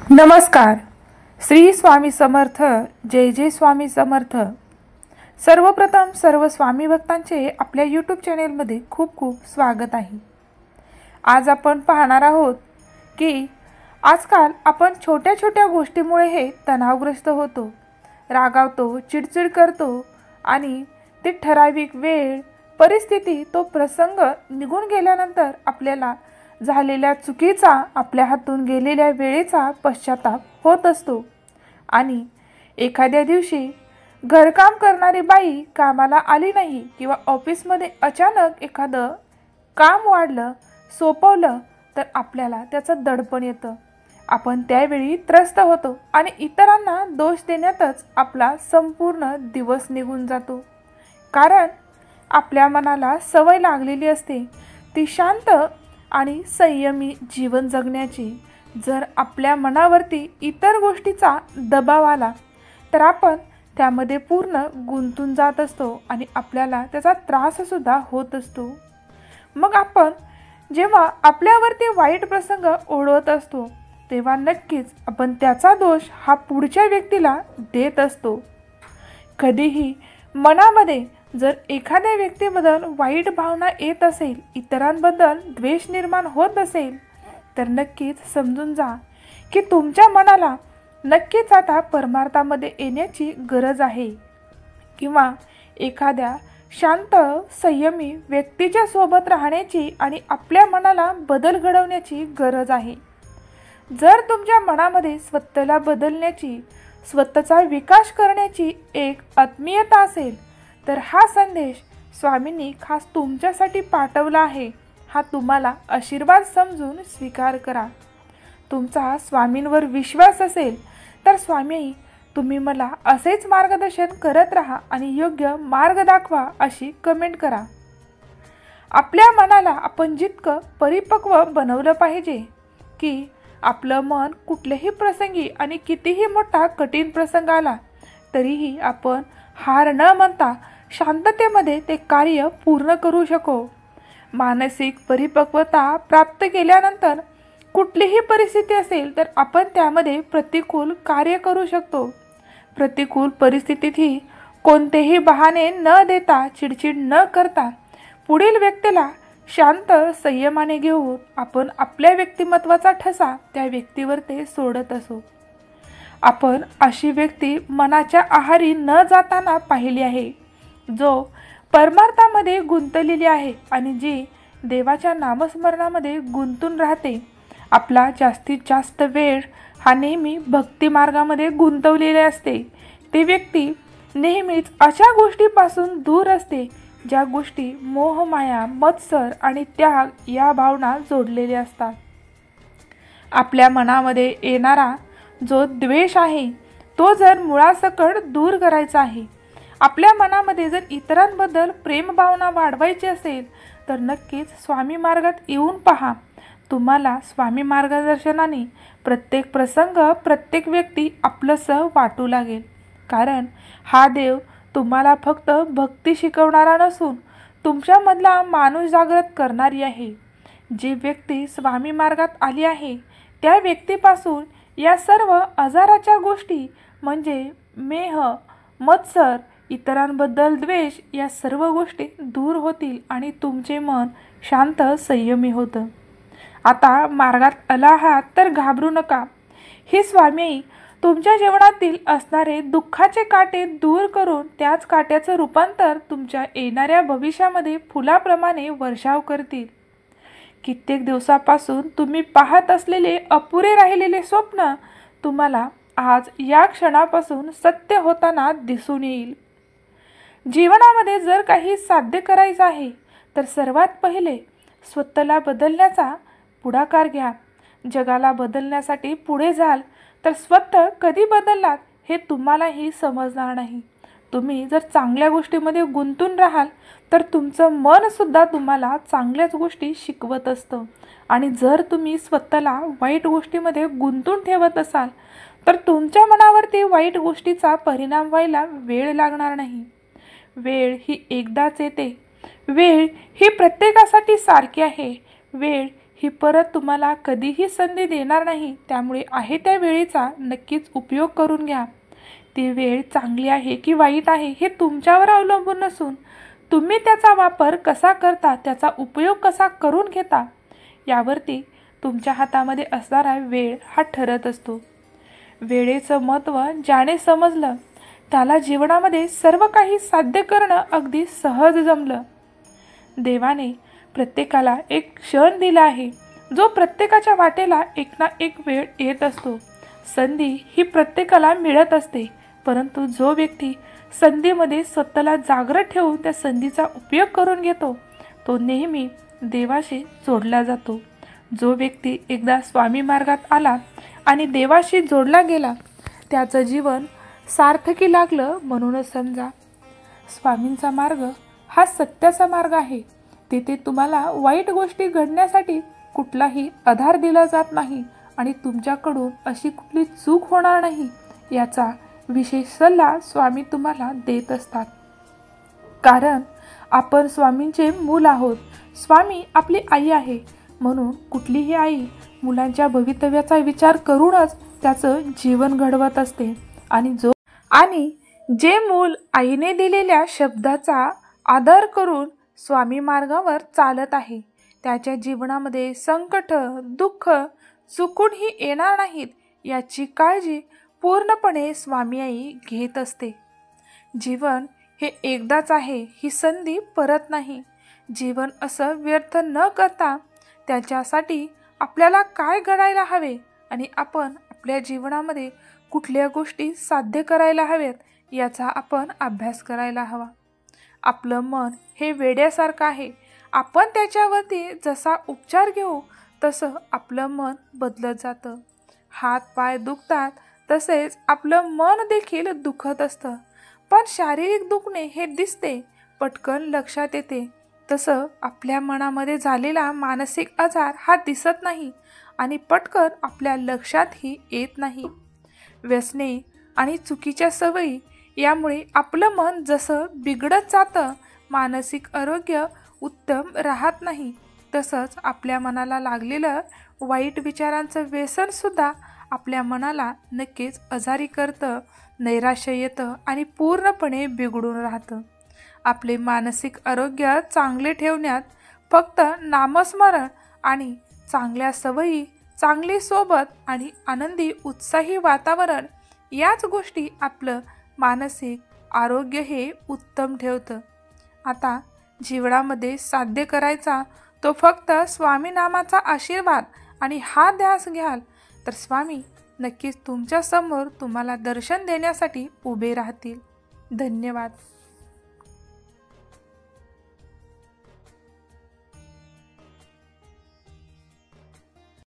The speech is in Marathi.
नमस्कार. श्री स्वामी समर्थ. जय जय स्वामी समर्थ. सर्वप्रथम सर्व स्वामी भक्तांचे आपल्या यूट्यूब चॅनेलमध्ये खूप खूप स्वागत आहे. आज आपण पाहणार आहोत की आजकाल आपण छोट्या छोट्या गोष्टीमुळे हे तणावग्रस्त होतो, रागावतो, चिडचिड करतो आणि ते ठराविक वेळ, परिस्थिती, तो प्रसंग निघून गेल्यानंतर आपल्याला झालेल्या चुकीचा, आपल्या हातून गेलेल्या वेळेचा पश्चाताप होत असतो. आणि एखाद्या दिवशी घरकाम करणारी बाई कामाला आली नाही किंवा ऑफिसमध्ये अचानक एखादं काम वाढलं, सोपवलं तर आपल्याला त्याचं दडपण येतं. आपण त्यावेळी त्रस्त होतो आणि इतरांना दोष देण्यातच आपला संपूर्ण दिवस निघून जातो. कारण आपल्या मनाला सवय लागलेली असते ती शांत आणि संयमी जीवन जगण्याची. जर आपल्या मनावरती इतर गोष्टीचा दबाव आला तर आपण त्यामध्ये पूर्ण गुंतून जात असतो आणि आपल्याला त्याचा त्राससुद्धा होत असतो. मग आपण जेव्हा आपल्यावरती वाईट प्रसंग ओढवत असतो तेव्हा नक्कीच आपण त्याचा दोष हा पुढच्या व्यक्तीला देत असतो. कधीही मनामध्ये जर एखाद्या व्यक्तीबद्दल वाईट भावना येत असेल, इतरांबद्दल द्वेष निर्माण होत असेल तर नक्कीच समजून जा की तुमच्या मनाला नक्कीच आता परमार्थामध्ये येण्याची गरज आहे किंवा एखाद्या शांत संयमी व्यक्तीच्या सोबत राहण्याची आणि आपल्या मनाला बदल घडवण्याची गरज आहे. जर तुमच्या मनामध्ये स्वतःला बदलण्याची, स्वतःचा विकास करण्याची एक आत्मीयता असेल तर हा संदेश स्वामींनी खास तुमच्यासाठी पाठवला आहे. हा तुम्हाला आशीर्वाद समजून स्वीकार करा. तुमचा स्वामींवर विश्वास असेल तर स्वामी तुम्ही मला असेच मार्गदर्शन करत राहा आणि योग्य मार्ग दाखवा अशी कमेंट करा. आपल्या मनाला आपण जितकं परिपक्व बनवलं पाहिजे की आपलं मन कुठल्याही प्रसंगी आणि कितीही मोठा कठीण प्रसंग आला तरीही आपण हार न मानता शांततेमध्ये ते कार्य पूर्ण करू शकू. मानसिक परिपक्वता प्राप्त केल्यानंतर कुठलीही परिस्थिती असेल तर आपण त्यामध्ये प्रतिकूल कार्य करू शकतो. प्रतिकूल परिस्थितीतही कोणतेही बहाणे न देता, चिडचिड न करता पुढील व्यक्तीला शांत संयमाने घेऊन आपण आपल्या व्यक्तिमत्वाचा ठसा त्या व्यक्तीवर ते सोडत असो. आपण अशी व्यक्ती मनाच्या आहारी न जाताना पाहिली आहे जो परमार्थामध्ये गुंतलेली आहे आणि जी देवाच्या नामस्मरणामध्ये गुंतून राहते. आपला जास्तीत जास्त वेळ हा नेहमी भक्ती मार्गामध्ये गुंतवलेले असते. ती व्यक्ती नेहमीच अशा गोष्टीपासून दूर असते ज्या गोष्टी मोह, माया, मत्सर आणि त्याग या भावना जोडलेल्या असतात. आपल्या मनामध्ये येणारा जो द्वेष आहे तो जर मुळासकट दूर करायचा आहे. आपल्या मनामध्ये जर इतरांबद्दल प्रेमभावना वाढवायची असेल तर नक्कीच स्वामी मार्गात येऊन पहा. तुम्हाला स्वामी मार्गदर्शनाने प्रत्येक प्रसंग, प्रत्येक व्यक्ती आपलंसं वाटू लागेल. कारण हा देव तुम्हाला फक्त भक्ती शिकवणारा नसून तुमच्यामधला माणूस जागृत करणारी आहे. जी व्यक्ती स्वामी मार्गात आली आहे त्या व्यक्तीपासून या सर्व आजाराच्या गोष्टी म्हणजे मेह, मत्सर, इतरांबद्दल द्वेष या सर्व गोष्टी दूर होतील आणि तुमचे मन शांत संयमी होतं. आता मार्गात आला आहात तर घाबरू नका. हे स्वामी तुमच्या जीवनातील असणारे दुःखाचे काटे दूर करून त्याच काट्याचं रूपांतर तुमच्या येणाऱ्या भविष्यामध्ये फुलाप्रमाणे वर्षाव करतील. कित्येक दिवसापासून तुम्ही पाहत असलेले अपुरे राहिलेले स्वप्न तुम्हाला आज या क्षणापासून सत्य होताना दिसून येईल. जीवनामध्ये जर काही साध्य करायचं आहे तर सर्वात पहिले स्वतःला बदलण्याचा पुढाकार घ्या. जगाला बदलण्यासाठी पुढे जाल तर स्वतः कधी बदललात हे तुम्हालाही समजणार नाही. तुम्ही जर चांगल्या गोष्टीमध्ये गुंतून राहाल तर तुमचं मनसुद्धा तुम्हाला चांगल्याच गोष्टी शिकवत असतं. आणि जर तुम्ही स्वतःला वाईट गोष्टीमध्ये गुंतून ठेवत असाल तर तुमच्या मनावरती वाईट गोष्टीचा परिणाम व्हायला वेळ लागणार नाही. वेळ ही एकदाच येते. वेळ ही प्रत्येकासाठी सारखी आहे. वेळ ही परत तुम्हाला कधीही संधी देणार नाही. त्यामुळे आहे त्या वेळेचा नक्कीच उपयोग करून घ्या. ती वेळ चांगली आहे की वाईट आहे हे तुमच्यावर अवलंबून नसून तुम्ही त्याचा वापर कसा करता, त्याचा उपयोग कसा करून घेता यावरती तुमच्या हातामध्ये असणारा वेळ हा ठरत असतो. वेळेचं महत्त्व ज्याने समजलं त्याला जीवनामध्ये सर्व काही साध्य करणं अगदी सहज जमलं. देवाने प्रत्येकाला एक क्षण दिला आहे जो प्रत्येकाच्या वाटेला एक ना एक वेळ येत असतो. संधी ही प्रत्येकाला मिळत असते, परंतु जो व्यक्ती संधीमध्ये स्वतःला जागृत ठेवून त्या संधीचा उपयोग करून घेतो तो नेहमी देवाशी जोडला जातो. जो व्यक्ती एकदा स्वामी मार्गात आला आणि देवाशी जोडला गेला त्याचं जीवन सार्थकी लागलं म्हणूनच समजा. स्वामींचा मार्ग हा सत्याचा मार्ग आहे. तिथे तुम्हाला वाईट गोष्टी घडण्यासाठी कुठलाही आधार दिला जात नाही आणि तुमच्याकडून अशी कुठली चूक होणार नाही याचा विशेष सल्ला स्वामी तुम्हाला देत असतात. कारण आपण स्वामींचे मूल आहोत. स्वामी आपली आई आहे, म्हणून कुठलीही आई मुलांच्या भवितव्याचा विचार करूनच त्याचं जीवन घडवत असते. आणि जे मूल आईने दिलेल्या शब्दाचा आदर करून स्वामी मार्गावर चालत आहे त्याच्या जीवनामध्ये संकट, दुःख चुकूनही येणार नाहीत याची काळजी पूर्णपणे स्वामी आई घेत असते. जीवन हे एकदाच आहे, ही संधी परत नाही. जीवन असं व्यर्थ न करता त्याच्यासाठी आपल्याला काय घडायला हवे आणि आपण आपल्या जीवनामध्ये कुठल्या गोष्टी साध्य करायला हव्यात याचा आपण अभ्यास करायला हवा. आपलं मन हे वेड्यासारखं आहे. आपण त्याच्यावरती जसा उपचार घेऊ तसं आपलं मन बदलत जातं. हात पाय दुखतात तसेच आपलं मन देखील दुखत असतं. पण शारीरिक दुखणे हे दिसते, पटकन लक्षात येते. तसं आपल्या मनामध्ये झालेला मानसिक आजार हा दिसत नाही आणि पटकन आपल्या लक्षातही येत नाही. व्यसने आणि चुकीच्या सवयी यामुळे आपलं मन जसं बिघडत जातं, मानसिक आरोग्य उत्तम राहत नाही. तसंच आपल्या मनाला लागलेलं वाईट विचारांचं व्यसनसुद्धा आपल्या मनाला नक्कीच आजारी करतं, नैराश्य येतं आणि पूर्णपणे बिघडून राहतं. आपले मानसिक आरोग्य चांगले ठेवण्यात फक्त नामस्मरण आणि चांगल्या सवयी, चांगली सोबत आणि आनंदी उत्साही वातावरण याच गोष्टी आपलं मानसिक आरोग्य हे उत्तम ठेवतं. आता जीवनामध्ये साध्य करायचा तो फक्त स्वामी नामाचा आशीर्वाद आणि हा ध्यास घ्याल तर स्वामी नक्कीच तुमच्या समोर तुम्हाला दर्शन देण्यासाठी उभे राहतील. धन्यवाद.